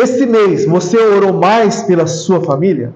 esse mês você orou mais pela sua família?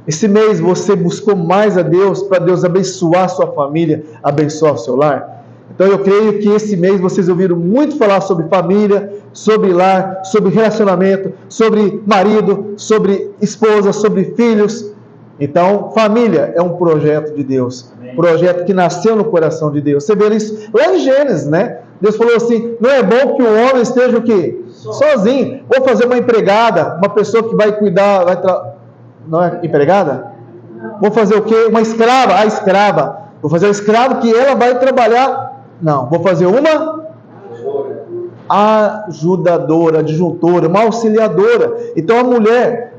Esse mês você buscou mais a Deus, para Deus abençoar a sua família, abençoar o seu lar? Então eu creio que esse mês vocês ouviram muito falar sobre família, sobre lar, sobre relacionamento, sobre marido, sobre esposa, sobre filhos. Então, família é um projeto de Deus, projeto que nasceu no coração de Deus. Você vê isso lá em Gênesis, né? Deus falou assim: não é bom que o homem esteja o quê? Sozinho. Vou fazer uma empregada, uma pessoa que vai cuidar, não é empregada? Vou fazer o quê? Uma escrava, a escrava. Vou fazer uma escrava que ela vai trabalhar. Não, vou fazer uma ajudadora, adjuntora, uma auxiliadora. Então a mulher,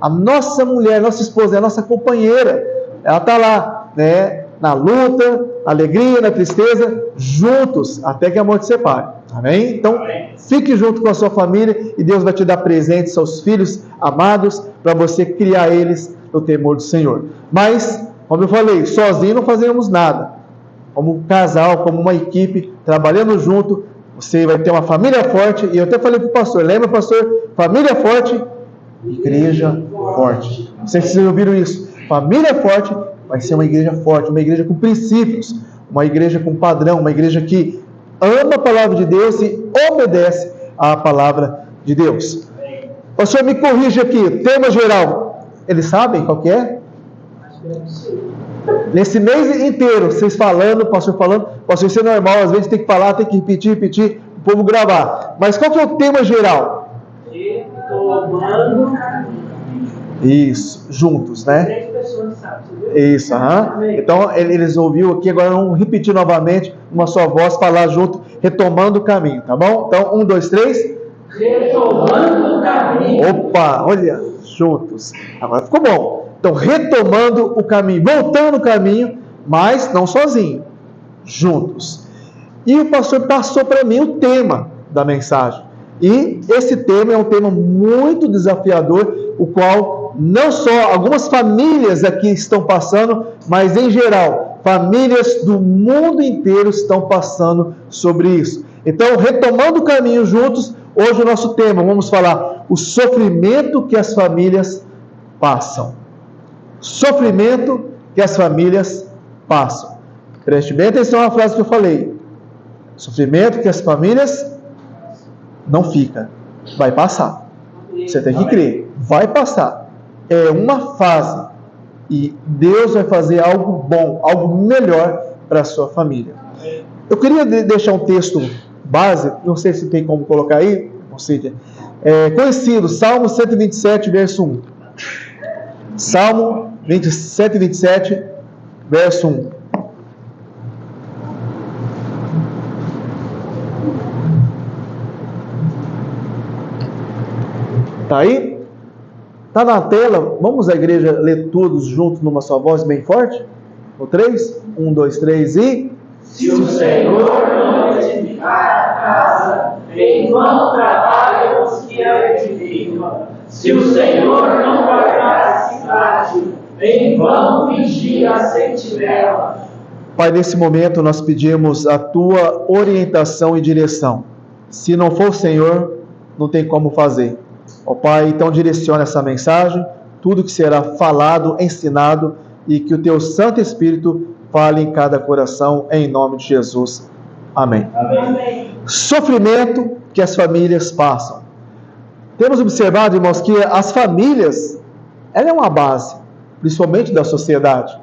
nossa esposa, é a nossa companheira. Ela está lá, né? Na luta, na alegria, na tristeza, juntos, até que a morte separe. Amém? Então, fique junto com a sua família e Deus vai te dar presentes aos filhos amados para você criar eles no temor do Senhor. Mas, como eu falei, sozinho não fazemos nada. Como casal, como uma equipe, trabalhando junto, você vai ter uma família forte. E eu até falei para o pastor, lembra, pastor? Família forte, igreja forte. Vocês ouviram isso? Família forte vai ser uma igreja forte, uma igreja com princípios, uma igreja com padrão, uma igreja que ama a palavra de Deus e obedece à palavra de Deus. Pastor, me corrige aqui, tema geral. Eles sabem qual que é? Nesse mês inteiro, vocês falando, pastor, isso é normal, às vezes tem que falar, tem que repetir, o povo gravar. Mas qual que é o tema geral? Isso, juntos, né? Isso, Então eles ouviram aqui, agora vamos repetir novamente, uma só voz, falar junto, retomando o caminho, tá bom? Então, 1, 2, 3. Retomando o caminho. Opa, olha, juntos. Agora ficou bom. Então, retomando o caminho, voltando o caminho, mas não sozinho, juntos. E o pastor passou para mim o tema da mensagem. E esse tema é um tema muito desafiador, o qual não só algumas famílias aqui estão passando, mas em geral, famílias do mundo inteiro estão passando sobre isso. Então, retomando o caminho juntos, hoje o nosso tema, vamos falar o sofrimento que as famílias passam. Sofrimento que as famílias passam. Preste bem atenção à frase que eu falei. Sofrimento que as famílias não fica, vai passar. Você tem que crer, vai passar. É uma fase e Deus vai fazer algo bom, algo melhor para a sua família. Eu queria deixar um texto base, não sei se tem como colocar aí, conhecido, Salmo 127, verso 1. Salmo 127, verso 1. Está aí? Está na tela? Vamos à igreja ler todos juntos numa só voz bem forte? No 3? 1, 2, 3 e... Se o Senhor não edificar a casa, em vão trabalham os que a edificam. Se o Senhor não guardar a cidade, em vão vigia a sentinela. Pai, nesse momento nós pedimos a Tua orientação e direção. Se não for o Senhor, não tem como fazer. Ó Pai, então direciona essa mensagem, tudo que será falado, ensinado, e que o Teu Santo Espírito fale em cada coração, em nome de Jesus. Amém. Amém. Sofrimento que as famílias passam. Temos observado, irmãos, que as famílias, ela é uma base, principalmente da sociedade,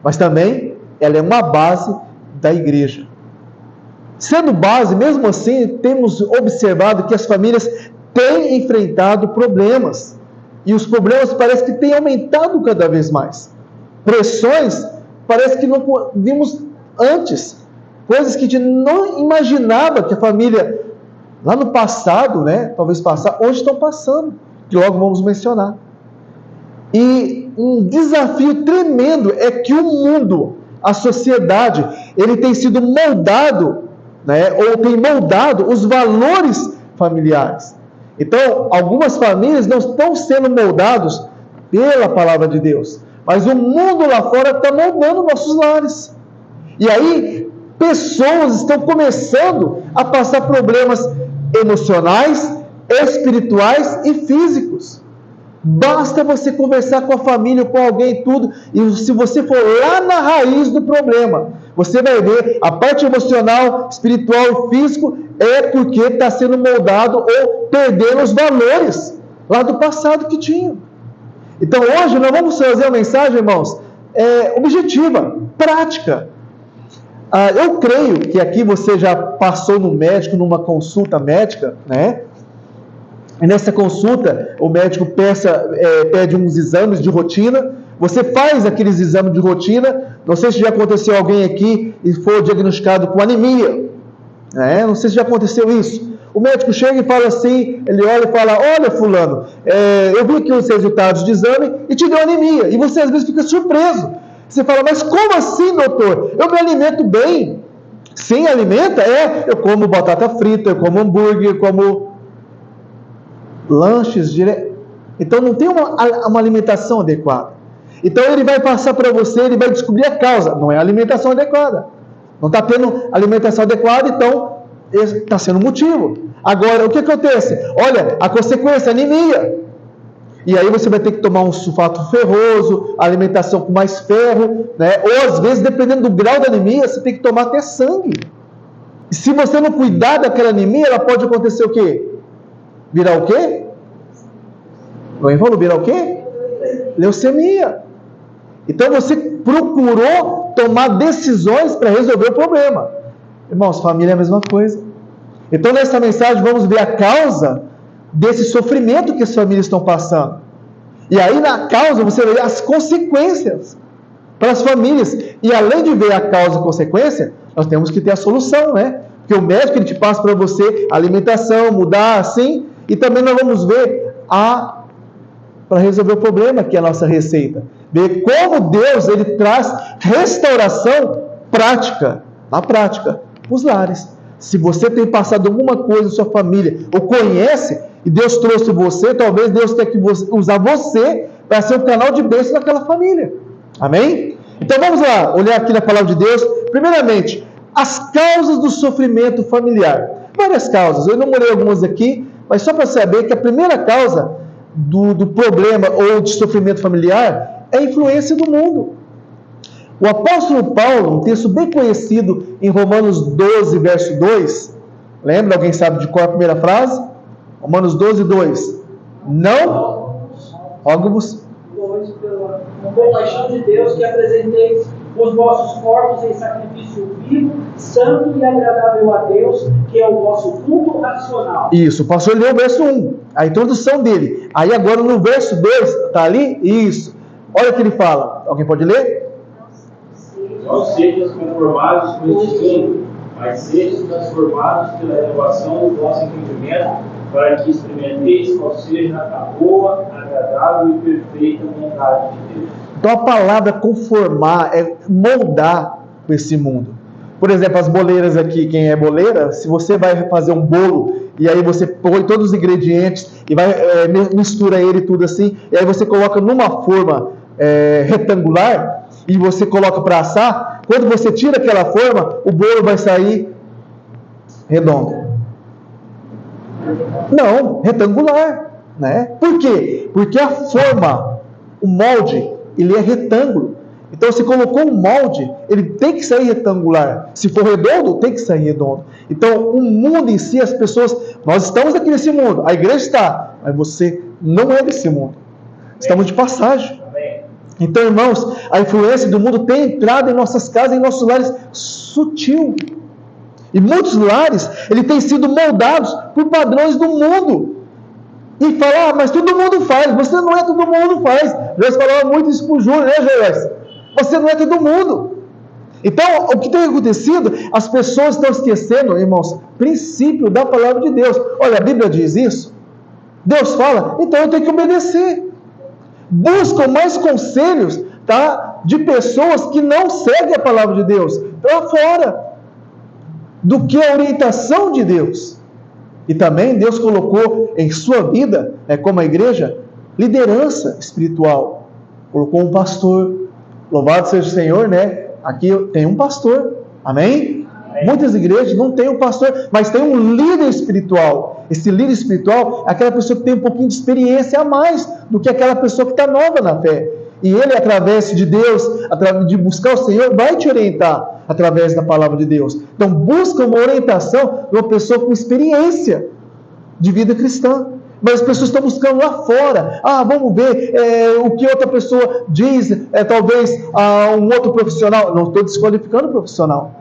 mas também ela é uma base da igreja. Sendo base, mesmo assim, temos observado que as famílias têm enfrentado problemas, e os problemas parece que têm aumentado cada vez mais. Pressões parece que não vimos antes, coisas que a gente não imaginava que a família, lá no passado, né, talvez hoje estão passando, que logo vamos mencionar. E um desafio tremendo é que o mundo, a sociedade, ele tem sido moldado, né, ou tem moldado os valores familiares. Então, algumas famílias não estão sendo moldados pela palavra de Deus, mas o mundo lá fora está moldando nossos lares. E aí, pessoas estão começando a passar problemas emocionais, espirituais e físicos. Basta você conversar com a família, com alguém, tudo, e se você for lá na raiz do problema, você vai ver a parte emocional, espiritual e físico é porque está sendo moldado ou perdendo os valores lá do passado que tinha. Então hoje nós vamos fazer uma mensagem, irmãos, objetiva, prática. Eu creio que aqui você já passou no médico, numa consulta médica, né? E nessa consulta, o médico pede uns exames de rotina. Você faz aqueles exames de rotina. Não sei se já aconteceu alguém aqui e foi diagnosticado com anemia, né? Não sei se já aconteceu isso. O médico chega e fala assim, ele olha e fala: olha, fulano, eu vi aqui os resultados de exame e te deu anemia. E você às vezes fica surpreso. Você fala: mas como assim, doutor? Eu me alimento bem. Sim, alimenta? Eu como batata frita, eu como hambúrguer, eu como lanches direto. Então não tem uma alimentação adequada. Então ele vai passar para você, ele vai descobrir a causa. Não é a alimentação adequada. Não está tendo alimentação adequada, então está sendo motivo. Agora, o que acontece? Olha, a consequência, anemia. E aí você vai ter que tomar um sulfato ferroso, alimentação com mais ferro, né? Ou às vezes, dependendo do grau da anemia, você tem que tomar até sangue. E se você não cuidar daquela anemia, ela pode acontecer o quê? Virar o quê? Alguém falou virar o quê? Leucemia. Então você procurou tomar decisões para resolver o problema. Irmãos, família é a mesma coisa. Então nessa mensagem vamos ver a causa desse sofrimento que as famílias estão passando. E aí na causa você vê as consequências para as famílias. E além de ver a causa e a consequência, nós temos que ter a solução, né? Porque o médico ele te passa para você a alimentação, mudar assim. E também nós vamos ver para resolver o problema, que é a nossa receita. Ver como Deus ele traz restauração prática, na prática, nos lares. Se você tem passado alguma coisa na sua família, ou conhece, e Deus trouxe você, talvez Deus tenha que usar você para ser um canal de bênção naquela família. Amém? Então vamos lá, olhar aqui na palavra de Deus. Primeiramente, as causas do sofrimento familiar. Várias causas, eu enumerei algumas aqui, mas só para saber que a primeira causa do problema ou de sofrimento familiar é a influência do mundo. O apóstolo Paulo, um texto bem conhecido em Romanos 12, verso 2, lembra? Alguém sabe de qual é a primeira frase? Romanos 12, 2. Não rogo-vos pela compaixão de Deus, que apresenteis os vossos corpos em sacrifício vivo, santo e agradável a Deus, que é o vosso culto racional. Isso, o pastor leu o verso 1, a introdução dele. Aí agora no verso 2, está ali? Isso. Olha o que ele fala. Alguém pode ler? Não sejam conformados com este mundo, mas sejam transformados pela renovação do vosso entendimento, para que experimenteis qual seja a boa, agradável e perfeita vontade de Deus. Então a palavra conformar é moldar com esse mundo. Por exemplo, as boleiras aqui, quem é boleira, se você vai fazer um bolo e aí você põe todos os ingredientes e vai mistura ele tudo assim, e aí você coloca numa forma retangular e você coloca para assar, quando você tira aquela forma, o bolo vai sair redondo. Não, retangular, né? Por quê? Porque a forma, o molde, ele é retângulo. Então, se colocou um molde, ele tem que sair retangular. Se for redondo, tem que sair redondo. Então, o mundo em si, as pessoas, nós estamos aqui nesse mundo, a igreja está, mas você não é desse mundo. Estamos de passagem. Então, irmãos, a influência do mundo tem entrado em nossas casas, em nossos lares, sutil. E muitos lares, eles têm sido moldados por padrões do mundo. E fala, mas todo mundo faz. Você não é todo mundo faz. Deus falava muito isso para o Júlio, né, Joás? Você não é todo mundo. Então, o que tem acontecido? As pessoas estão esquecendo, irmãos, princípio da palavra de Deus. Olha, a Bíblia diz isso. Deus fala, então eu tenho que obedecer. Buscam mais conselhos, tá, de pessoas que não seguem a palavra de Deus, lá fora, do que a orientação de Deus. E também Deus colocou em sua vida, como a igreja, liderança espiritual. Colocou um pastor. Louvado seja o Senhor, né? Aqui tem um pastor. Amém? Amém. Muitas igrejas não têm um pastor, mas tem um líder espiritual. Esse líder espiritual é aquela pessoa que tem um pouquinho de experiência a mais do que aquela pessoa que está nova na fé. E ele, através de Deus, através de buscar o Senhor, vai te orientar através da palavra de Deus. Então, busca uma orientação de uma pessoa com experiência de vida cristã. Mas as pessoas estão buscando lá fora. Vamos ver o que outra pessoa diz, talvez um outro profissional. Não estou desqualificando o profissional.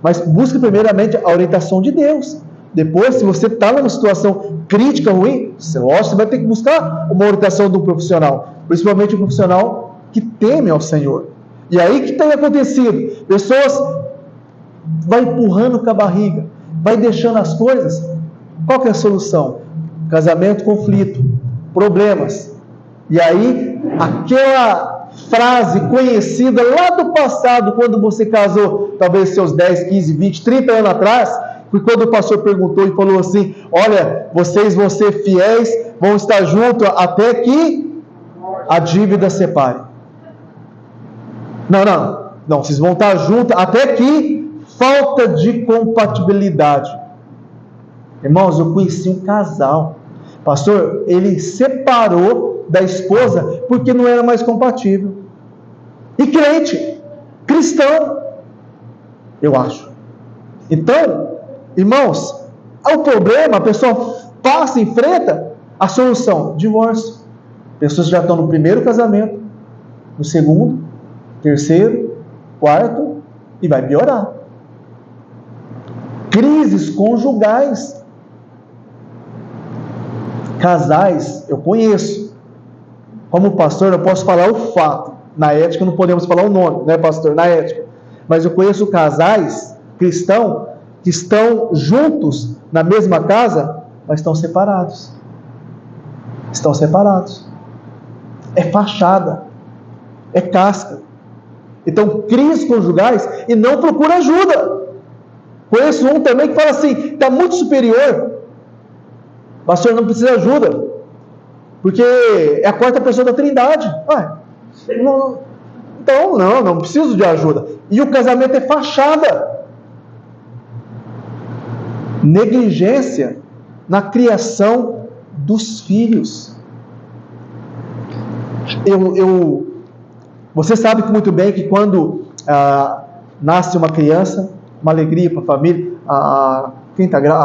Mas busque primeiramente a orientação de Deus. Depois, se você está numa situação crítica, ruim, você vai ter que buscar uma orientação do profissional. Principalmente um profissional que teme ao Senhor. E aí o que tem acontecido? Pessoas vai empurrando com a barriga, vai deixando as coisas. Qual que é a solução? Casamento, conflito, problemas. E aí, aquela frase conhecida lá do passado, quando você casou, talvez seus 10, 15, 20, 30 anos atrás, foi quando o pastor perguntou e falou assim: olha, vocês vão ser fiéis, vão estar juntos até que a dívida separe. Não, vocês vão estar juntos até que falta de compatibilidade. Irmãos, eu conheci um casal, pastor, ele separou da esposa porque não era mais compatível. E crente, cristão, eu acho. Então, irmãos, o problema, a pessoa passa, enfrenta, a solução, divórcio. Pessoas já estão no primeiro casamento, no segundo, terceiro, quarto, e vai piorar. Crises conjugais. Casais, eu conheço. Como pastor, eu posso falar o fato. Na ética não podemos falar o nome, né, pastor? Na ética. Mas eu conheço casais cristãos que estão juntos na mesma casa, mas estão separados. Estão separados. É fachada. É casca. Então, crises conjugais e não procura ajuda. Conheço um também que fala assim: está muito superior. Pastor, não precisa de ajuda, porque é a quarta pessoa da Trindade. Então, não preciso de ajuda. E o casamento é fachada. Negligência na criação dos filhos. Você sabe muito bem que quando nasce uma criança, uma alegria para a família. A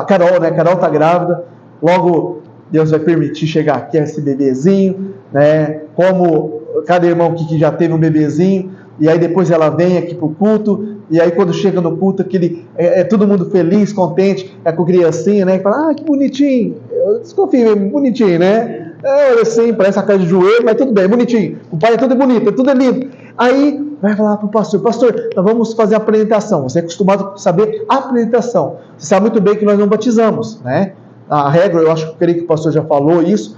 Carol, né? A Carol está grávida. Logo, Deus vai permitir chegar aqui esse bebezinho, né? Como cada irmão que já teve um bebezinho, e aí depois ela vem aqui para o culto, e aí quando chega no culto, todo mundo feliz, contente, com a criancinha, né? Fala, que bonitinho, eu desconfio, bonitinho, né? Olha assim, parece a cara de joelho, mas tudo bem, bonitinho. O pai é tudo bonito, é tudo lindo. Aí vai falar para o pastor: pastor, nós vamos fazer a apresentação. Você é acostumado a saber a apresentação. Você sabe muito bem que nós não batizamos, né? A regra, eu creio que o pastor já falou isso.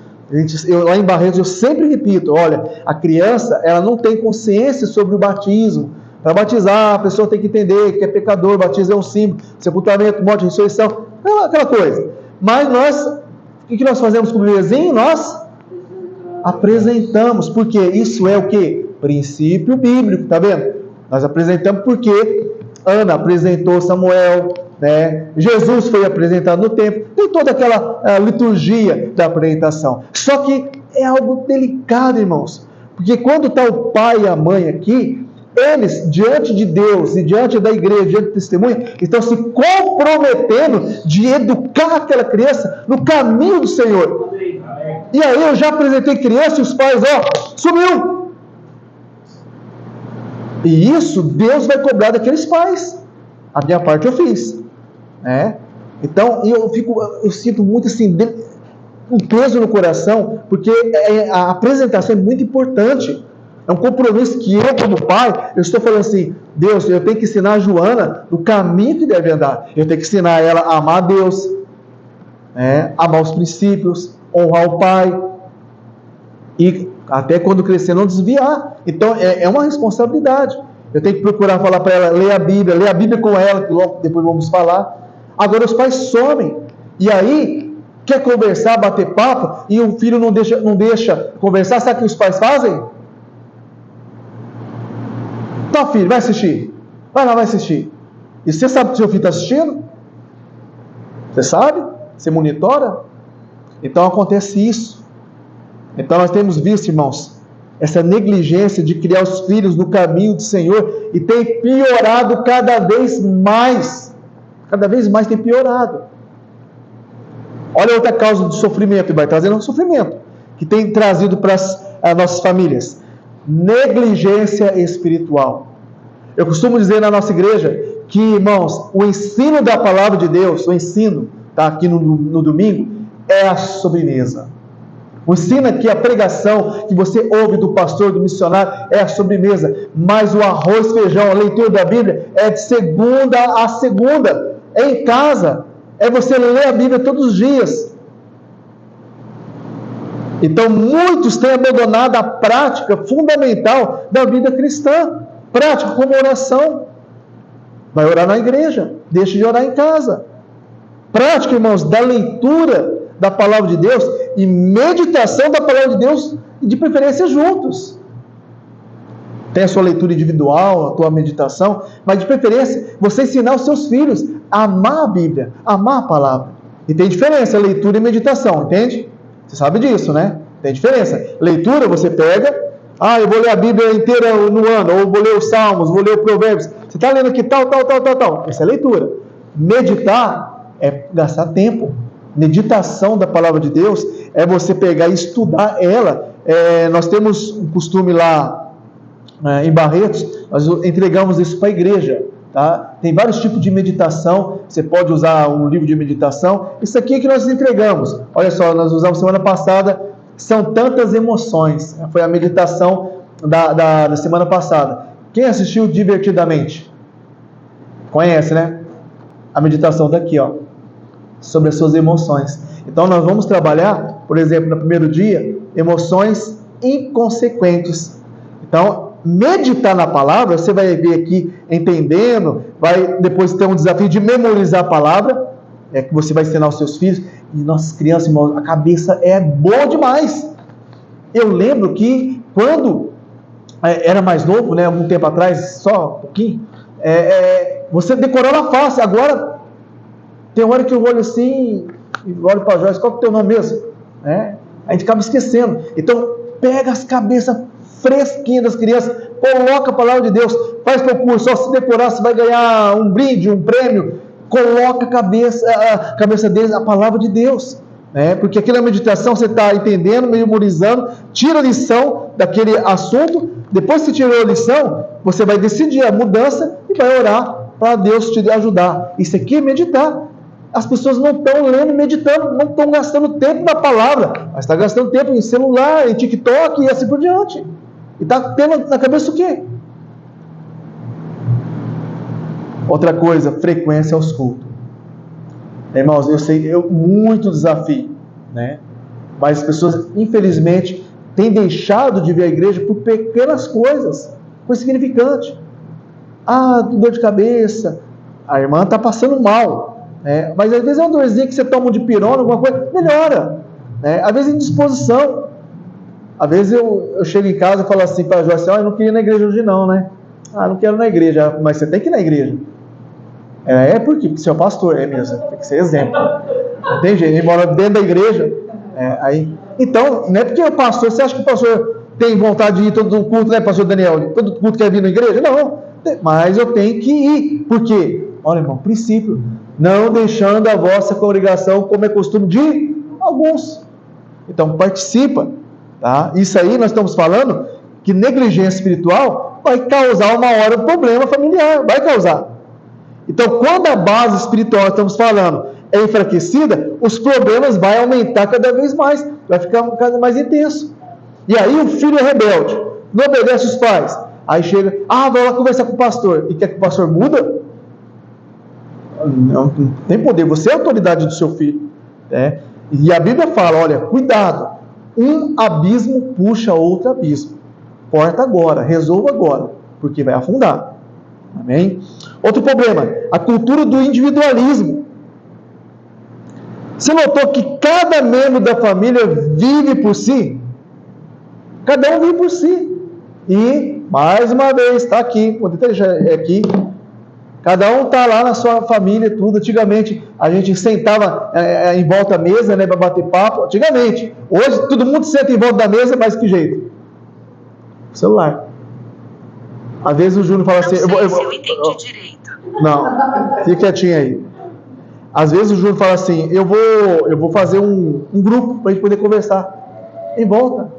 Lá em Barretos eu sempre repito: olha, a criança ela não tem consciência sobre o batismo. Para batizar, a pessoa tem que entender que é pecador, batismo é um símbolo, sepultamento, morte, ressurreição, aquela coisa. Mas o que nós fazemos com o bebezinho? Nós apresentamos, porque isso é o que? Princípio bíblico, tá vendo? Nós apresentamos porque Ana apresentou Samuel, né? Jesus foi apresentado no templo, tem toda aquela liturgia da apresentação. Só que é algo delicado, irmãos, porque quando está o pai e a mãe aqui, eles, diante de Deus e diante da igreja, diante do testemunho, estão se comprometendo de educar aquela criança no caminho do Senhor. E aí eu já apresentei criança e os pais, sumiu. E isso Deus vai cobrar daqueles pais. A minha parte eu fiz, né? Então eu sinto muito assim, um peso no coração, porque a apresentação é muito importante. É um compromisso que eu, como pai, eu estou falando assim: Deus, eu tenho que ensinar a Joana no caminho que deve andar. Eu tenho que ensinar ela a amar a Deus, amar os princípios, honrar o pai, e até quando crescer não desviar. Então é uma responsabilidade. Eu tenho que procurar falar para ela, ler a Bíblia com ela, que logo depois vamos falar. Agora os pais somem, e aí quer conversar, bater papo, e o filho não deixa conversar. Sabe o que os pais fazem? Tá, filho, vai assistir. Vai lá, vai assistir. E você sabe que o seu filho está assistindo? Você sabe? Você monitora? Então acontece isso. Então nós temos visto, irmãos, essa negligência de criar os filhos no caminho do Senhor e tem piorado cada vez mais. Cada vez mais tem piorado. Olha outra causa do sofrimento, e vai trazendo um sofrimento, que tem trazido para as nossas famílias. Negligência espiritual. Eu costumo dizer na nossa igreja que, irmãos, o ensino da palavra de Deus, o ensino, tá, aqui no domingo, é a sobremesa. O ensino aqui, a pregação que você ouve do pastor, do missionário, é a sobremesa. Mas o arroz, feijão, a leitura da Bíblia é de segunda a segunda. É em casa. É você ler a Bíblia todos os dias. Então, muitos têm abandonado a prática fundamental da vida cristã. Prática como oração. Vai orar na igreja. Deixa de orar em casa. Prática, irmãos, da leitura da palavra de Deus e meditação da palavra de Deus, de preferência juntos. Tem a sua leitura individual, a tua meditação, mas de preferência você ensinar os seus filhos a amar a Bíblia, a amar a palavra. E tem diferença leitura e meditação, entende? Você sabe disso, né? Tem diferença. Leitura você pega, eu vou ler a Bíblia inteira no ano, ou vou ler os Salmos, vou ler os Provérbios. Você está lendo aqui tal. Essa é leitura. Meditar é gastar tempo. Meditação da palavra de Deus é você pegar e estudar ela. Nós temos um costume lá em Barretos, nós entregamos isso para a igreja, tá? Tem vários tipos de meditação, você pode usar um livro de meditação. Isso aqui é que nós entregamos. Olha só, nós usamos semana passada, são tantas emoções. Foi a meditação da semana passada. Quem assistiu divertidamente? Conhece, né? A meditação está aqui, ó, sobre as suas emoções. Então nós vamos trabalhar, por exemplo, no primeiro dia, emoções inconsequentes. Então, meditar na palavra, você vai ver aqui entendendo, vai depois ter um desafio de memorizar a palavra, que você vai ensinar aos seus filhos. E nossas crianças, irmãos, a cabeça é boa demais. Eu lembro que quando era mais novo, né, algum tempo atrás, só um pouquinho, você decorava fácil. Agora tem hora que eu olho assim e olho para a Joyce, qual que é o teu nome mesmo? A gente acaba esquecendo. Então, pega as cabeças fresquinhas das crianças, coloca a palavra de Deus, faz concurso, só se decorar você vai ganhar um brinde, um prêmio. Coloca a cabeça deles a palavra de Deus. Porque aquela meditação você está entendendo, memorizando, tira a lição daquele assunto. Depois que você tirou a lição, você vai decidir a mudança e vai orar para Deus te ajudar. Isso aqui é meditar. As pessoas não estão lendo, meditando, não estão gastando tempo na palavra, mas estão gastando tempo em celular, em TikTok e assim por diante. E está tendo na cabeça o quê? Outra coisa, frequência aos cultos. Irmãos, eu sei, muito desafio, né? Mas as pessoas, infelizmente, têm deixado de vir à igreja por pequenas coisas, coisa insignificante. Dor de cabeça, a irmã está passando mal. Mas às vezes é uma dorzinha que você toma um de pirona, alguma coisa, melhora. Às vezes é indisposição. Às vezes eu chego em casa e falo assim para a Joyce, eu não queria ir na igreja hoje não, né? Não quero ir na igreja, mas você tem que ir na igreja. Porque você é o pastor, mesmo, tem que ser exemplo. Não tem jeito, ele mora dentro da igreja. Então, não é porque o pastor, você acha que o pastor tem vontade de ir todo culto, né, pastor Daniel? Todo culto quer vir na igreja? Não, mas eu tenho que ir. Por quê? Olha, irmão, princípio. Não deixando a vossa congregação, como é costume de alguns. Então, participa. Tá? Isso aí nós estamos falando que negligência espiritual vai causar uma hora um problema familiar. Vai causar. Então, quando a base espiritual, estamos falando, é enfraquecida, os problemas vão aumentar cada vez mais. Vai ficar cada vez mais intenso. E aí o filho é rebelde. Não obedece os pais. Aí chega, vai lá conversar com o pastor. E quer que o pastor muda? Não tem poder, você é a autoridade do seu filho. E a Bíblia fala, olha, cuidado, um abismo puxa outro abismo. Corta agora, resolva agora, porque vai afundar. Amém? Outro problema, a cultura do individualismo. Você notou que cada membro da família vive por si? Cada um vive por si. E, mais uma vez, está aqui, vou deixar aqui, Cada um está lá na sua família, tudo. Antigamente, a gente sentava em volta da mesa, né, para bater papo. Antigamente. Hoje, todo mundo senta em volta da mesa, mas que jeito? Celular. Às vezes o Júnior fala assim... eu entendi direito. Não, fica quietinho aí. Às vezes o Júnior fala assim, eu vou fazer um grupo para a gente poder conversar. Em volta.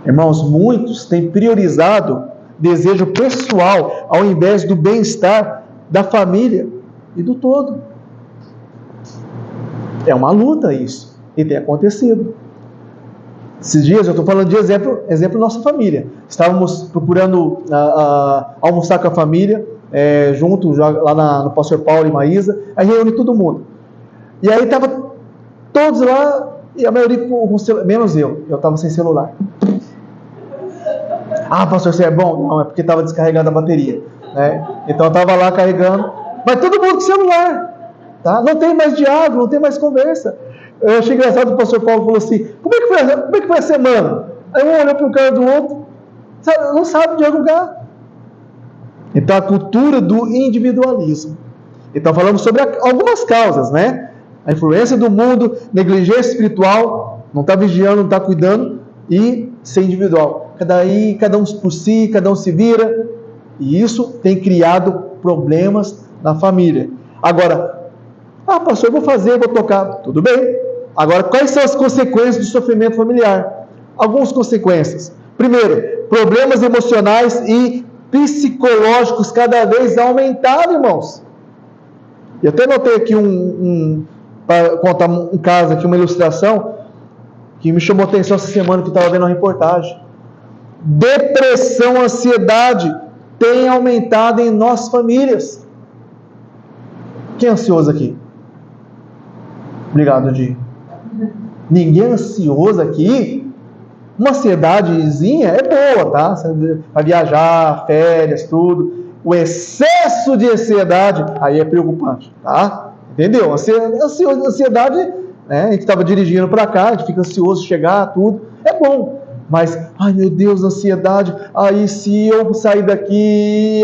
Irmãos, muitos têm priorizado desejo pessoal ao invés do bem-estar da família e do todo. É uma luta isso, e tem acontecido. Esses dias eu estou falando de exemplo nossa família. Estávamos procurando almoçar com a família, junto lá no Pastor Paulo e Maísa, aí reúne todo mundo. E aí estava todos lá, e a maioria com celular, menos eu estava sem celular. Ah, pastor, você é bom? Não, é porque estava descarregada a bateria, né? Então eu estava lá carregando, mas todo mundo com celular, tá? Não tem mais diálogo, não tem mais conversa. Eu achei engraçado, o pastor Paulo falou assim, como é que foi a semana? Aí um olhou para o cara do outro, não sabe dialogar. Então a cultura do individualismo. Então falamos sobre algumas causas, né? A influência do mundo, negligência espiritual, não está vigiando, não está cuidando, e ser individual. Cada um por si, cada um se vira. E isso tem criado problemas na família. Agora, pastor, eu vou tocar. Tudo bem. Agora, quais são as consequências do sofrimento familiar? Algumas consequências. Primeiro, problemas emocionais e psicológicos cada vez aumentados, irmãos. Eu até notei aqui para contar um caso aqui, uma ilustração, que me chamou a atenção essa semana que eu estava vendo uma reportagem. Depressão, ansiedade tem aumentado em nossas famílias. Quem é ansioso aqui? Obrigado, Di. Ninguém é ansioso aqui? Uma ansiedadezinha é boa, tá? Para viajar, férias, tudo. O excesso de ansiedade, aí é preocupante, tá? Entendeu? Ansiedade, né? A gente estava dirigindo para cá, a gente fica ansioso de chegar, tudo. É bom. Mas, ai meu Deus, ansiedade, aí se eu sair daqui,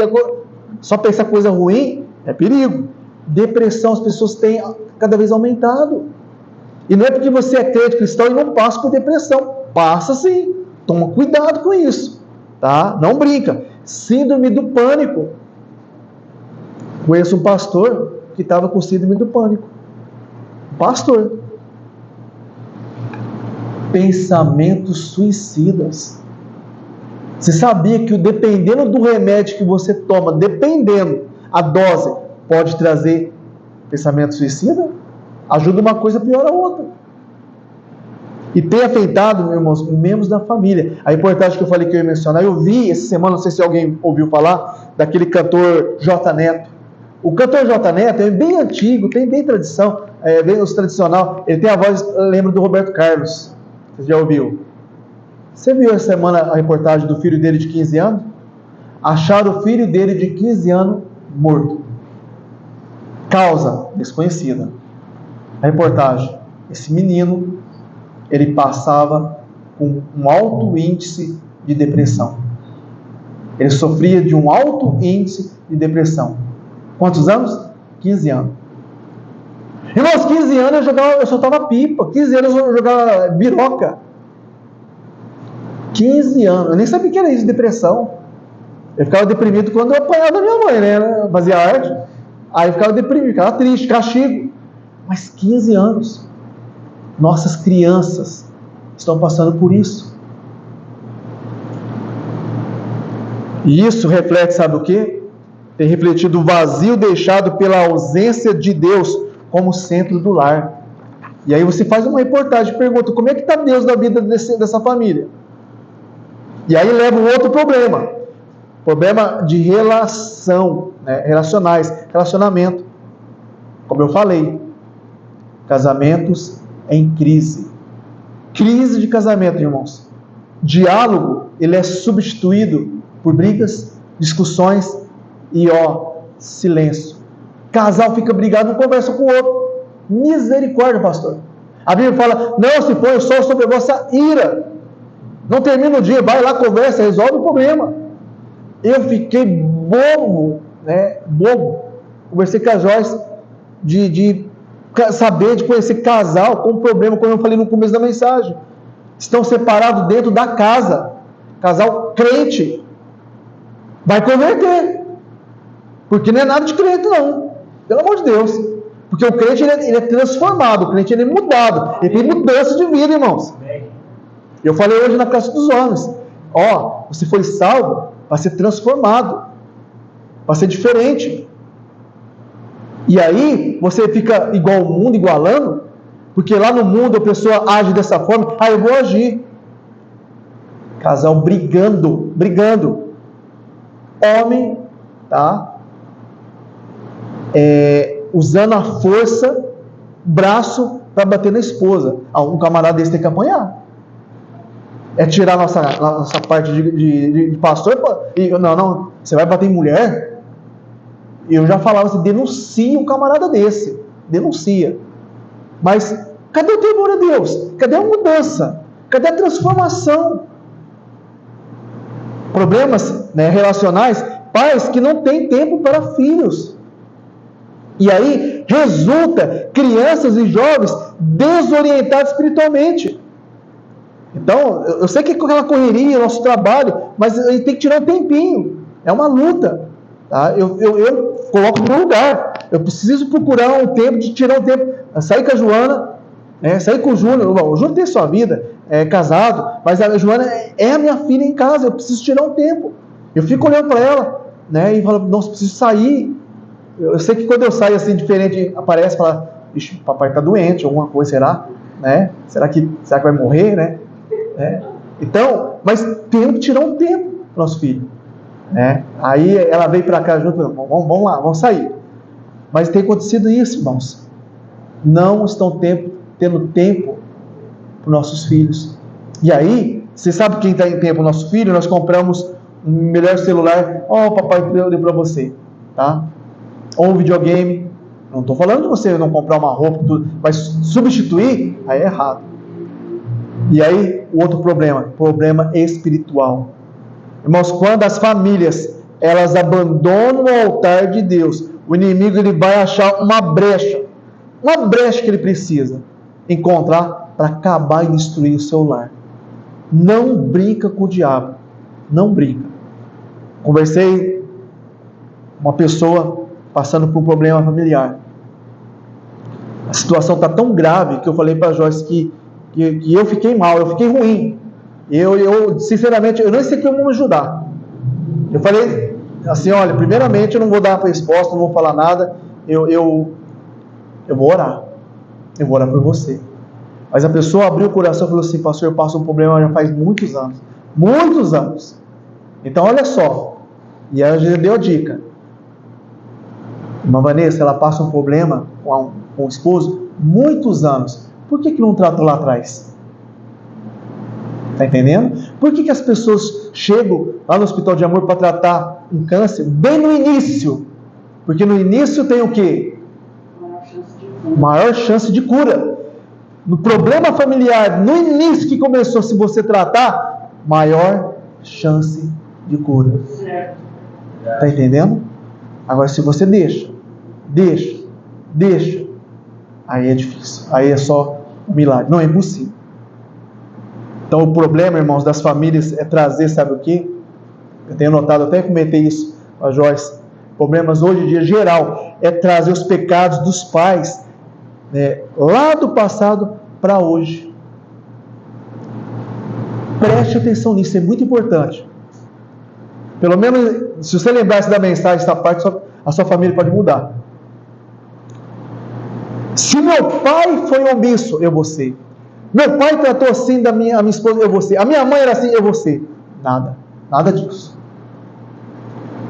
só pensar coisa ruim, é perigo. Depressão, as pessoas têm cada vez aumentado. E não é porque você é crente cristão e não passa por depressão. Passa sim. Toma cuidado com isso. Tá? Não brinca. Síndrome do pânico. Conheço um pastor que estava com síndrome do pânico. Pastor. Pensamentos suicidas. Você sabia que dependendo do remédio que você toma, dependendo a dose, pode trazer pensamento suicida? Ajuda uma coisa, piora a outra. E tem afetado, meus irmãos, membros da família. A reportagem que eu falei que eu ia mencionar, eu vi essa semana, não sei se alguém ouviu falar, daquele cantor J Neto. O cantor J Neto é bem antigo, tem bem tradição, bem os tradicional. Ele tem a voz, lembra do Roberto Carlos. Você já ouviu? Você viu essa semana a reportagem do filho dele de 15 anos? Acharam o filho dele de 15 anos morto. Causa desconhecida. A reportagem. Esse menino, ele passava com um alto índice de depressão. Ele sofria de um alto índice de depressão. Quantos anos? 15 anos. Irmãos, 15 anos eu soltava pipa. 15 anos eu jogava biroca. 15 anos. Eu nem sabia que era isso, depressão. Eu ficava deprimido quando eu apanhava da minha mãe, né? Eu fazia arte. Aí eu ficava deprimido, ficava triste, castigo. Mas 15 anos. Nossas crianças estão passando por isso. E isso reflete, sabe o quê? Tem refletido o vazio deixado pela ausência de Deus como centro do lar. E aí você faz uma reportagem e pergunta, como é que está Deus na vida dessa família? E aí leva um outro problema. Problema de relação, né? Relacionamento. Como eu falei, casamentos em crise. Crise de casamento, irmãos. Diálogo, ele é substituído por brigas, discussões e silêncio. Casal fica brigado, não conversa com o outro. Misericórdia, pastor. A Bíblia fala, não se põe o sol sobre a vossa ira. Não termina o dia, vai lá, conversa, resolve o problema. Eu fiquei bobo, né? Bobo. Conversei com a Joyce de saber, de conhecer casal com problema, como eu falei no começo da mensagem. Estão separados dentro da casa. Casal crente. Vai converter. Porque não é nada de crente, não. Pelo amor de Deus. Porque o crente ele é transformado, o crente ele é mudado. Ele tem mudança de vida, irmãos. Eu falei hoje na classe dos homens. Ó, você foi salvo para ser transformado. Para ser diferente. E aí, você fica igual ao mundo, igualando. Porque lá no mundo a pessoa age dessa forma. Ah, eu vou agir. Casal brigando. Homem, tá? Usando a força, braço, para bater na esposa. Um camarada desse tem que apanhar. É tirar nossa parte de pastor. Não, você vai bater em mulher? Eu já falava assim, denuncia um camarada desse. Denuncia. Mas, cadê o temor a Deus? Cadê a mudança? Cadê a transformação? Problemas, né, relacionais, pais que não têm tempo para filhos. E aí resulta crianças e jovens desorientados espiritualmente. Então, eu sei que é aquela correria, nosso trabalho, mas a gente tem que tirar um tempinho. É uma luta. Tá? Eu coloco no lugar. Eu preciso procurar um tempo, de tirar um tempo. Sair com a Joana, sair com o Júnior. O Júnior tem sua vida, é casado, mas a Joana é a minha filha em casa. Eu preciso tirar um tempo. Eu fico olhando para ela, né, e falo, nossa, preciso sair. Eu sei que quando eu saio assim diferente, aparece e fala, ixi, papai está doente, alguma coisa, será? Né? Será que vai morrer, né? Então, mas temos que tirar um tempo para o nosso filho. Né? Aí ela veio para cá junto, vamos lá, vamos sair. Mas tem acontecido isso, irmãos. Não estão tendo tempo para os nossos filhos. E aí, você sabe quem está em tempo para o nosso filho? Nós compramos um melhor celular. Ó, papai deu para você, tá? Ou um videogame. Não estou falando de você não comprar uma roupa, tudo, mas substituir, aí é errado. E aí, o outro problema espiritual. Irmãos, quando as famílias elas abandonam o altar de Deus, o inimigo ele vai achar uma brecha que ele precisa encontrar para acabar e destruir o seu lar. Não brinca com o diabo, não brinca. Conversei com uma pessoa passando por um problema familiar. A situação está tão grave que eu falei para a Joyce que eu fiquei mal, eu fiquei ruim. Eu sinceramente, eu não sei como me ajudar. Eu falei assim, olha, primeiramente eu não vou dar a resposta, não vou falar nada, eu vou orar. Eu vou orar por você. Mas a pessoa abriu o coração e falou assim, pastor, eu passo um problema já faz muitos anos. Muitos anos. Então olha só. E ela já deu a dica. Irmã Vanessa, ela passa um problema com o esposo muitos anos. Por que não tratou lá atrás? Está entendendo? Por que as pessoas chegam lá no hospital de amor para tratar um câncer bem no início? Porque no início tem o quê? Maior chance de cura. No problema familiar, no início que começou, se você tratar, maior chance de cura. Está entendendo? Agora, se você deixa, aí é difícil. Aí é só um milagre. Não é impossível. Então, o problema, irmãos, das famílias é trazer, sabe o quê? Eu tenho notado, até comentei isso com a Joyce. Problemas hoje em dia, geral, é trazer os pecados dos pais, né, lá do passado para hoje. Preste atenção nisso, é muito importante. Pelo menos, se você lembrar-se da mensagem, essa parte, a sua família pode mudar. Se meu pai foi omisso, eu vou ser. Meu pai tratou assim a minha esposa, eu vou ser. A minha mãe era assim, eu vou ser. Nada disso.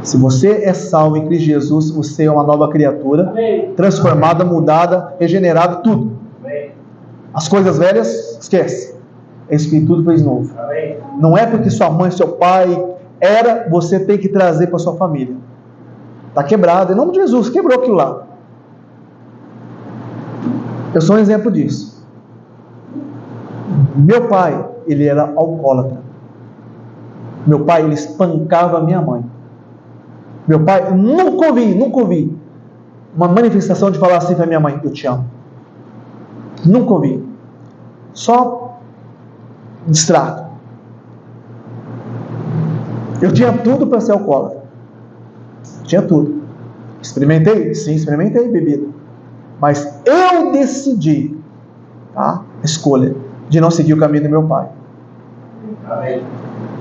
Se você é salvo em Cristo Jesus, você é uma nova criatura, transformada, mudada, regenerada, tudo. As coisas velhas, esquece. Esse que tudo fez novo. Não é porque sua mãe, seu pai era, você tem que trazer para sua família. Está quebrado, em nome de Jesus, quebrou aquilo lá. Eu sou um exemplo disso. Meu pai, ele era alcoólatra. Meu pai, ele espancava a minha mãe. Meu pai, nunca ouvi uma manifestação de falar assim para minha mãe: eu te amo. Nunca ouvi. Só distrato. Eu tinha tudo para ser alcoólatra. Tinha tudo. Experimentei? Sim, experimentei bebida. Mas eu decidi, tá? A escolha de não seguir o caminho do meu pai. Amém.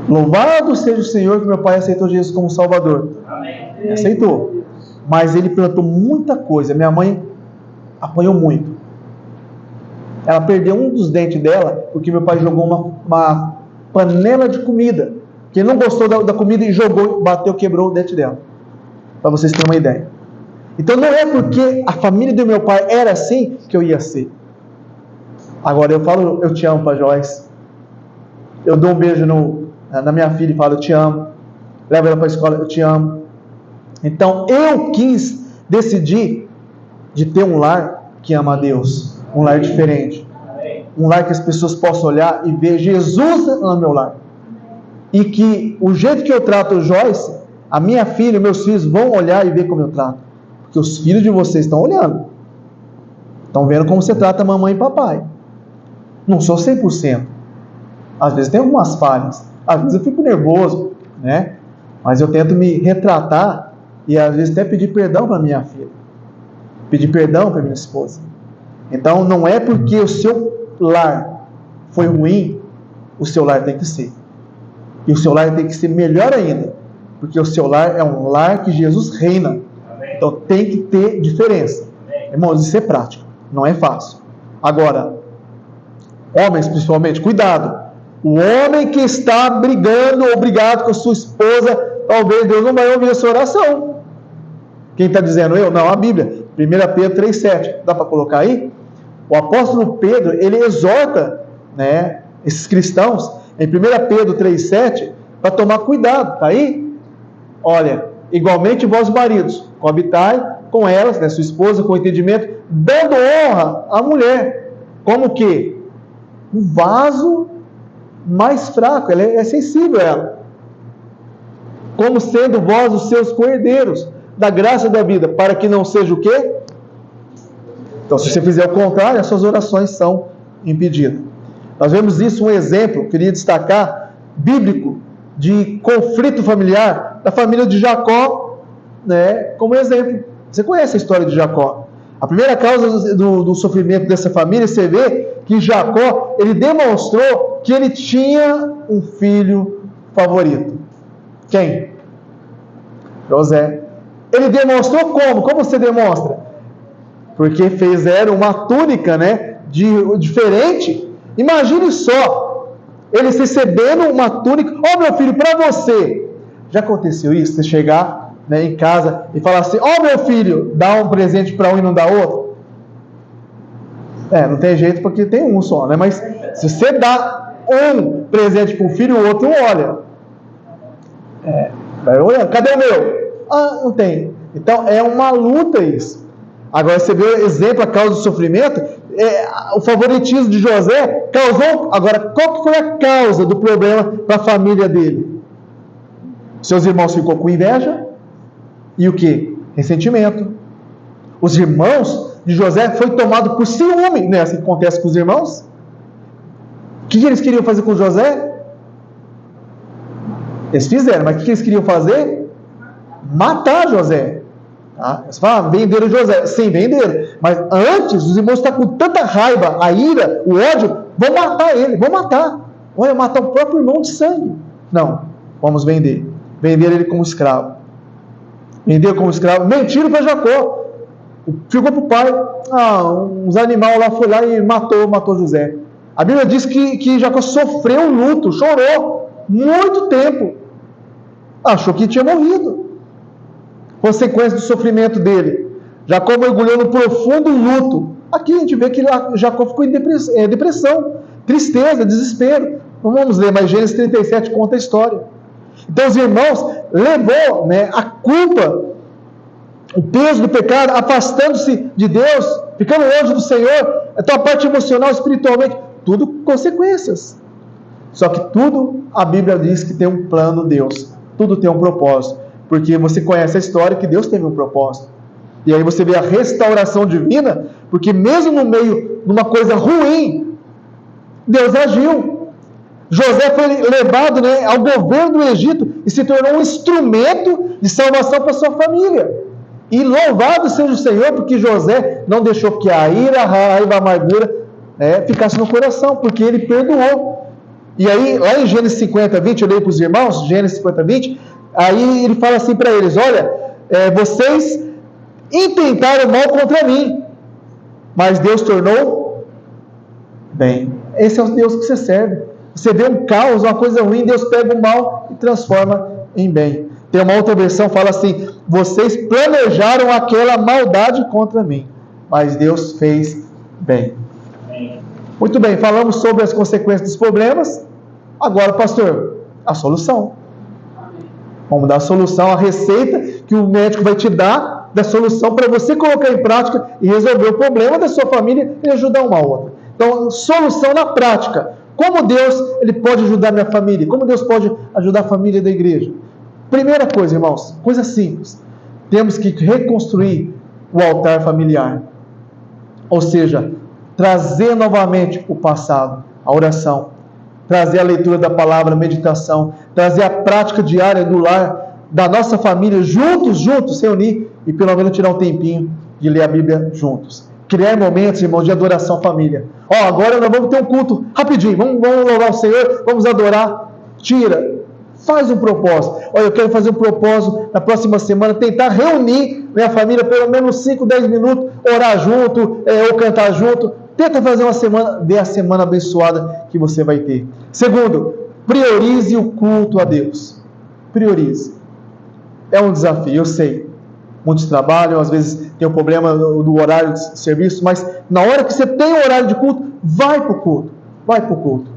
Louvado seja o Senhor que meu pai aceitou Jesus como Salvador. Amém. Aceitou. Mas ele plantou muita coisa. Minha mãe apanhou muito. Ela perdeu um dos dentes dela porque meu pai jogou uma panela de comida. Que ele não gostou da comida e jogou, bateu, quebrou o dente dela. Para vocês terem uma ideia. Então não é porque a família do meu pai era assim que eu ia ser. Agora eu falo, eu te amo para Joyce. Eu dou um beijo na minha filha e falo, eu te amo. Levo ela para a escola, eu te amo. Então eu quis decidir de ter um lar que ama a Deus. Um lar diferente. Um lar que as pessoas possam olhar e ver Jesus no meu lar. E que o jeito que eu trato Joyce, a minha filha e meus filhos vão olhar e ver como eu trato. Porque os filhos de vocês estão olhando. Estão vendo como você trata mamãe e papai. Não sou 100%. Às vezes tem algumas falhas. Às vezes eu fico nervoso, né? Mas eu tento me retratar e às vezes até pedir perdão para minha filha. Pedir perdão para minha esposa. Então não é porque o seu lar foi ruim, o seu lar tem que ser. E o seu lar tem que ser melhor ainda. Porque o seu lar é um lar que Jesus reina. Amém. Então tem que ter diferença. Amém. Irmãos, isso é prático. Não é fácil. Agora, homens principalmente, cuidado. O homem que está brigando ou brigado com a sua esposa, talvez Deus não vai ouvir a sua oração. Quem está dizendo eu? Não, a Bíblia. 1 Pedro 3,7. Dá para colocar aí? O apóstolo Pedro, ele exorta, né, esses cristãos, em 1 Pedro 3,7, para tomar cuidado. Está aí? Olha, igualmente vós maridos, coabitai com elas, né, sua esposa, com entendimento, dando honra à mulher. Como que? Um vaso mais fraco, ela é sensível a ela. Como sendo vós os seus coerdeiros da graça da vida, para que não seja o quê? Então, se você fizer o contrário, as suas orações são impedidas. Nós vemos isso, um exemplo, queria destacar, bíblico, de conflito familiar, da família de Jacó, né, como exemplo. Você conhece a história de Jacó. A primeira causa do sofrimento dessa família, você vê que Jacó, ele demonstrou que ele tinha um filho favorito. Quem? José. Ele demonstrou como? Como você demonstra? Porque fizeram uma túnica, né, diferente. Imagine só, eles recebendo uma túnica. Ó, meu filho, para você. Já aconteceu isso? Você chegar, né, em casa e falar assim: ó, meu filho, dá um presente para um e não dá outro? Não tem jeito porque tem um só, né? Mas se você dá um presente para um filho, o outro olha. Vai olhando, cadê o meu? Ah, não tem. Então é uma luta isso. Agora você vê o exemplo, a causa do sofrimento, o favoritismo de José causou. Agora, qual que foi a causa do problema para a família dele? Seus irmãos ficou com inveja e o que? Ressentimento. Os irmãos de José foi tomado por ciúme, né? Assim que acontece com os irmãos. O que eles queriam fazer com José? Eles fizeram, mas o que eles queriam fazer? Matar José. Tá? Você fala, venderam José. Sim, venderam. Mas antes, os irmãos estão com tanta raiva, a ira, o ódio, vão matar ele, vão matar. Olha, matar o próprio irmão de sangue. Não, vamos vender. Vender ele como escravo. Vender como escravo. Mentiram para Jacó. Ficou para o pai. Uns animais lá, foi lá e matou José. A Bíblia diz que Jacó sofreu um luto, chorou muito tempo. Achou que tinha morrido. Consequência do sofrimento dele. Jacó mergulhou no profundo luto. Aqui a gente vê que Jacó ficou em depressão, tristeza, desespero. Não vamos ler, mas Gênesis 37 conta a história. Então os irmãos levou, né, a culpa, o peso do pecado, afastando-se de Deus, ficando longe do Senhor. Então a parte emocional, espiritualmente, tudo consequências. Só que tudo, a Bíblia diz que tem um plano, Deus. Tudo tem um propósito. Porque você conhece a história que Deus teve um propósito. E aí você vê a restauração divina, porque mesmo no meio de uma coisa ruim, Deus agiu. José foi levado, né, ao governo do Egito e se tornou um instrumento de salvação para sua família. E louvado seja o Senhor, porque José não deixou que a ira, a raiva, a amargura ficasse no coração, porque ele perdoou. E aí, lá em Gênesis 50, 20, eu leio para os irmãos, Gênesis 50, 20, aí ele fala assim para eles: olha, vocês intentaram mal contra mim, mas Deus tornou bem. Esse é o Deus que você serve. Você vê um caos, uma coisa ruim, Deus pega o mal e transforma em bem. Tem uma outra versão que fala assim: vocês planejaram aquela maldade contra mim, mas Deus fez bem. Muito bem, falamos sobre as consequências dos problemas. Agora, pastor, a solução. Vamos dar a solução, a receita que o médico vai te dar, da solução para você colocar em prática e resolver o problema da sua família e ajudar uma outra. Então, solução na prática. Como Deus ele pode ajudar minha família? Como Deus pode ajudar a família da igreja? Primeira coisa, irmãos, coisa simples. Temos que reconstruir o altar familiar. Ou seja, trazer novamente o passado, a oração, trazer a leitura da palavra, a meditação, trazer a prática diária do lar, da nossa família, juntos, se reunir e pelo menos tirar um tempinho de ler a Bíblia juntos. Criar momentos, irmãos, de adoração família. Agora nós vamos ter um culto rapidinho, vamos louvar o Senhor, vamos adorar. Faz um propósito. Eu quero fazer um propósito na próxima semana, tentar reunir minha família pelo menos 5, 10 minutos, orar junto, ou cantar junto. Tenta fazer uma semana, dê a semana abençoada que você vai ter. Segundo, priorize o culto a Deus. Priorize. É um desafio, eu sei. Muitos trabalham, às vezes tem um problema do horário de serviço, mas na hora que você tem o horário de culto, vai para o culto. Vai para o culto.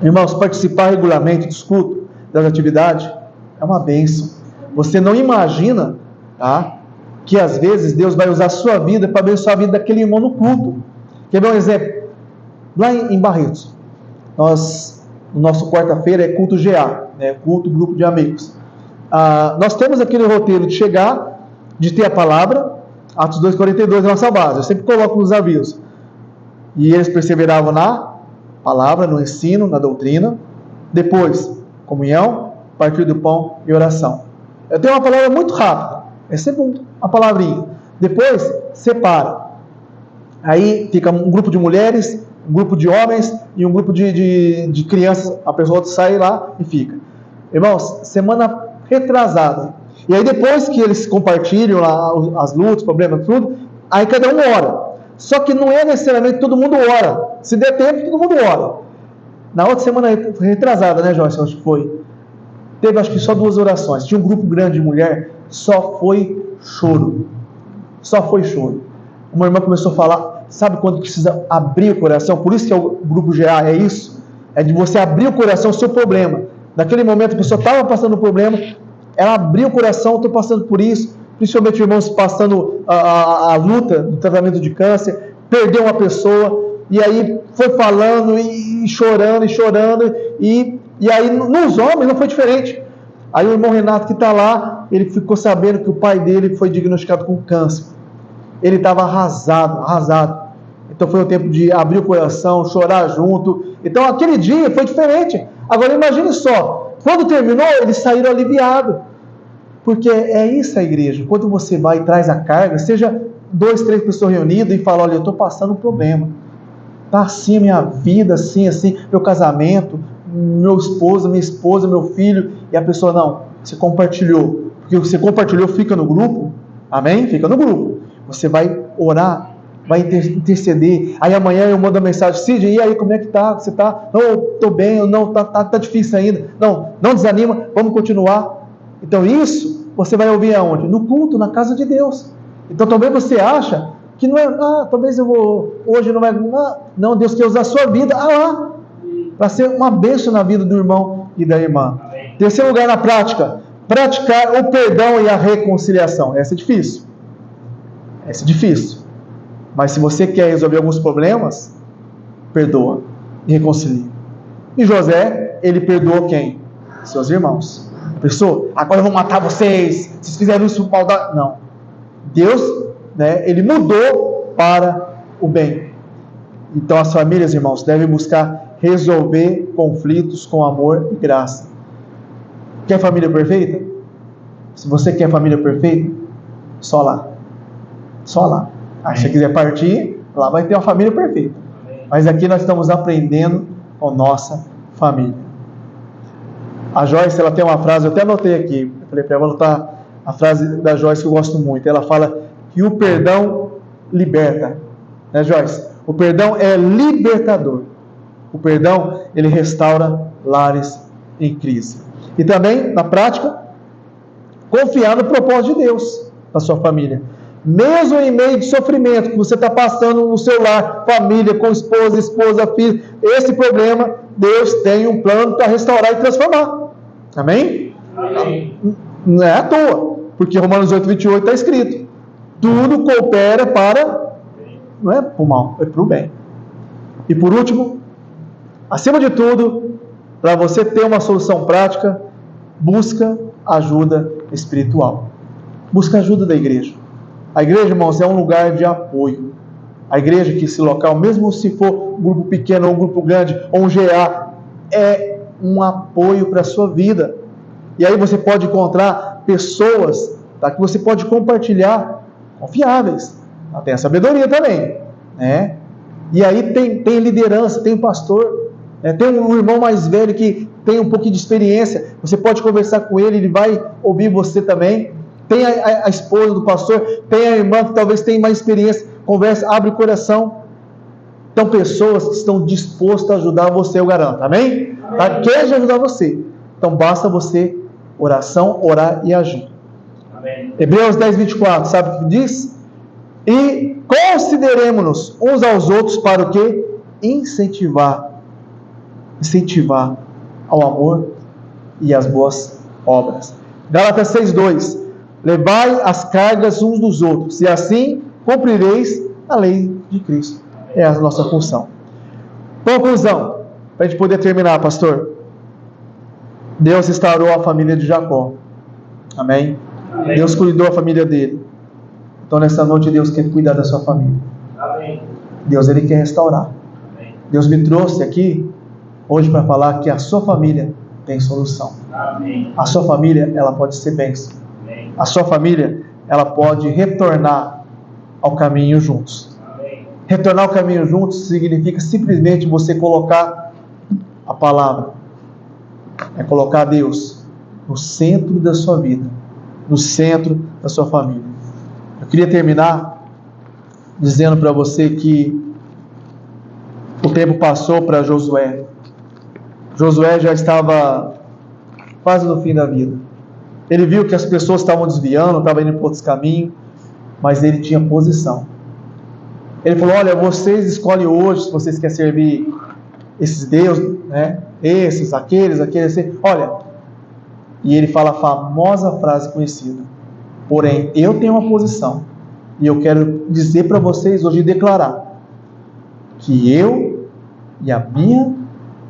Irmãos, participar regularmente dos cultos, das atividades, é uma bênção. Você não imagina, que às vezes Deus vai usar a sua vida para abençoar a vida daquele irmão no culto. Quer ver um exemplo? Lá em Barretos, no nosso quarta-feira é culto GA, culto grupo de amigos. Nós temos aquele roteiro de chegar, de ter a palavra, Atos 2,42 é a nossa base, eu sempre coloco nos avisos. E eles perseveravam na palavra, no ensino, na doutrina. Depois, comunhão, partir do pão e oração. Eu tenho uma palavra muito rápida, é sempre uma palavrinha. Depois, separa. Aí fica um grupo de mulheres, um grupo de homens e um grupo de crianças. A pessoa sai lá e fica. Irmãos, semana retrasada. E aí depois que eles compartilham lá as lutas, problemas, tudo, aí cada um ora. Só que não é necessariamente todo mundo ora. Se der tempo, todo mundo ora. Na outra semana retrasada, né, Joyce? Acho que foi. Teve acho que só 2 orações. Tinha um grupo grande de mulher, só foi choro. Só foi choro. Uma irmã começou a falar, sabe quando precisa abrir o coração? Por isso que é o grupo GA, é isso. É de você abrir o coração, o seu problema. Naquele momento a pessoa estava passando um problema, ela abriu o coração, estou passando por isso. Principalmente irmãos passando a luta do tratamento de câncer, perdeu uma pessoa, e aí foi falando e chorando, e aí nos homens não foi diferente. Aí o irmão Renato que está lá, ele ficou sabendo que o pai dele foi diagnosticado com câncer. Ele estava arrasado. Então foi o tempo de abrir o coração, chorar junto. Então aquele dia foi diferente. Agora imagine só, quando terminou, eles saíram aliviados. Porque é isso a igreja. Quando você vai e traz a carga, seja 2, 3 pessoas reunidas e fala, olha, eu estou passando um problema. Está assim a minha vida, assim, meu casamento, minha esposa, meu filho. E a pessoa, não, você compartilhou. Porque o que você compartilhou fica no grupo. Amém? Fica no grupo. Você vai orar, vai interceder. Aí amanhã eu mando a mensagem, Cid, e aí, como é que tá? Você tá? Não, estou bem, não, tá difícil ainda. Não desanima, vamos continuar. Então isso, você vai ouvir aonde? No culto, na casa de Deus. Então talvez você acha que não é, talvez eu vou, hoje não vai, não, Deus quer usar a sua vida, lá, para ser uma bênção na vida do irmão e da irmã. Amém. Terceiro lugar na prática, praticar o perdão e a reconciliação. Essa é difícil. Mas se você quer resolver alguns problemas, perdoa e reconcilia. E José, ele perdoou quem? Seus irmãos. A pessoa, agora eu vou matar vocês, vocês fizeram isso por maldade. Não. Deus, né, Ele mudou para o bem. Então as famílias, irmãos, devem buscar resolver conflitos com amor e graça. Quer família perfeita? Se você quer família perfeita, só lá. Só lá. Se você quiser partir, lá vai ter uma família perfeita. Mas aqui nós estamos aprendendo com nossa família. A Joyce, ela tem uma frase, eu até anotei aqui. Eu falei para ela anotar a frase da Joyce que eu gosto muito. Ela fala que o perdão liberta. Né, Joyce? O perdão é libertador. O perdão, ele restaura lares em crise. E também, na prática, confiar no propósito de Deus na sua família. Mesmo em meio de sofrimento que você está passando no seu lar, família, com esposa, filho, esse problema, Deus tem um plano para restaurar e transformar. Amém? Amém. Não é à toa, porque Romanos 8:28 está escrito: tudo coopera para, não é para o mal, é para o bem. E por último, acima de tudo, para você ter uma solução prática, busca ajuda espiritual. Busca ajuda da igreja. A igreja, irmãos, é um lugar de apoio. A igreja, que esse local, mesmo se for um grupo pequeno ou um grupo grande, ou um GA, é um apoio para a sua vida. E aí você pode encontrar pessoas, tá, que você pode compartilhar, confiáveis. Tem a sabedoria também, né? E aí tem liderança, tem pastor, tem um irmão mais velho que tem um pouquinho de experiência. Você pode conversar com ele, ele vai ouvir você também. Tem a esposa do pastor, tem a irmã que talvez tenha mais experiência, conversa, abre o coração. Então, pessoas que estão dispostas a ajudar você, eu garanto, amém? Tá? Quer ajudar você, então basta você oração, orar e agir. Amém. Hebreus 10:24, sabe o que diz? E consideremos-nos uns aos outros para o quê? Incentivar ao amor e às boas obras. Gálatas 6:2, levai as cargas uns dos outros, e assim cumprireis a lei de Cristo. É a nossa função. Conclusão, para a gente poder terminar, pastor. Deus restaurou a família de Jacó. Amém? Amém. Deus cuidou da família dele. Então nessa noite Deus quer cuidar da sua família. Amém. Deus, Ele quer restaurar. Amém. Deus me trouxe aqui hoje para falar que a sua família tem solução. Amém. A sua família, ela pode ser bênção. Amém. A sua família, ela pode retornar ao caminho juntos. Amém. Retornar ao caminho juntos significa simplesmente você colocar a palavra, é colocar Deus no centro da sua vida, no centro da sua família. Eu queria terminar dizendo para você que o tempo passou para Josué. Josué já estava quase no fim da vida. Ele viu que as pessoas estavam desviando, estavam indo para outros caminhos, mas ele tinha posição. Ele falou: olha, vocês escolhem hoje se vocês querem servir esses deuses, né? Esses, aqueles, olha. E ele fala a famosa frase conhecida: porém, eu tenho uma posição, e eu quero dizer para vocês hoje, declarar, que eu e a minha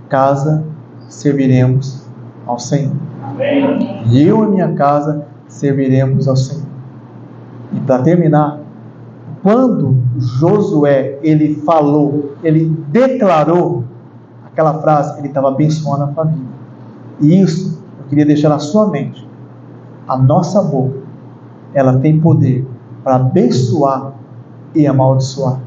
casa serviremos ao Senhor. Amém. E eu e minha casa serviremos ao Senhor. E para terminar, quando Josué, ele falou, ele declarou aquela frase, ele estava abençoando a família. E isso, eu queria deixar na sua mente. A nossa boca, ela tem poder para abençoar e amaldiçoar.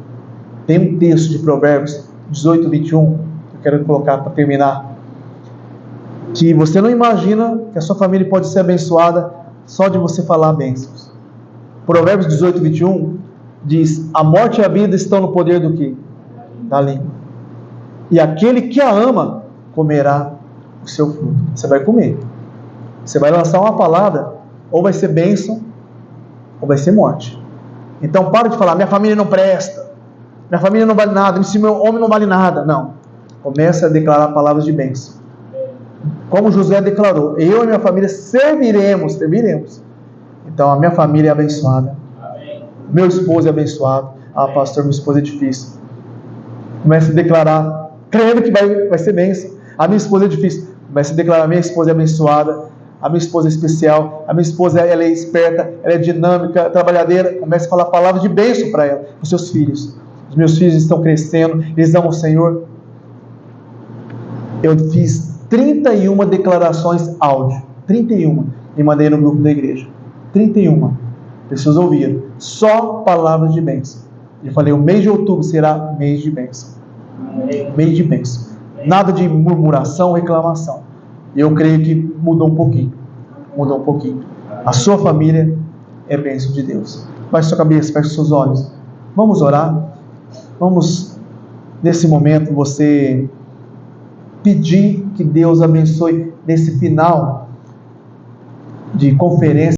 Tem um texto de Provérbios 18:21, que eu quero colocar para terminar, que você não imagina que a sua família pode ser abençoada só de você falar bênçãos. Provérbios 18:21 diz: a morte e a vida estão no poder do quê? Da língua. E aquele que a ama comerá o seu fruto. Você vai comer. Você vai lançar uma palavra, ou vai ser bênção, ou vai ser morte. Então para de falar: minha família não presta, minha família não vale nada, meu homem não vale nada. Não. Comece a declarar palavras de bênção. Como José declarou: eu e minha família serviremos. Então a minha família é abençoada. Amém. Meu esposo é abençoado. Ah, pastor, minha esposa é difícil. Comece a declarar, crendo que vai ser bênção. A minha esposa é difícil. Comece a declarar: minha esposa é abençoada. a minha esposa é especial, a minha esposa ela é esperta, ela é dinâmica, trabalhadeira. Comece a falar palavras de bênção para ela, para os seus filhos. Os meus filhos estão crescendo, eles amam o Senhor. Eu fiz 31 declarações áudio, 31, e mandei no grupo da igreja. 31 pessoas ouviram, só palavras de bênção. Eu falei, o mês de outubro será mês de bênção. Mês de bênção. Nada de murmuração, reclamação. E eu creio que mudou um pouquinho. Mudou um pouquinho. A sua família é bênção de Deus. Baixe sua cabeça, feche seus olhos. Vamos orar. Vamos, nesse momento, você pedir que Deus abençoe nesse final de conferência.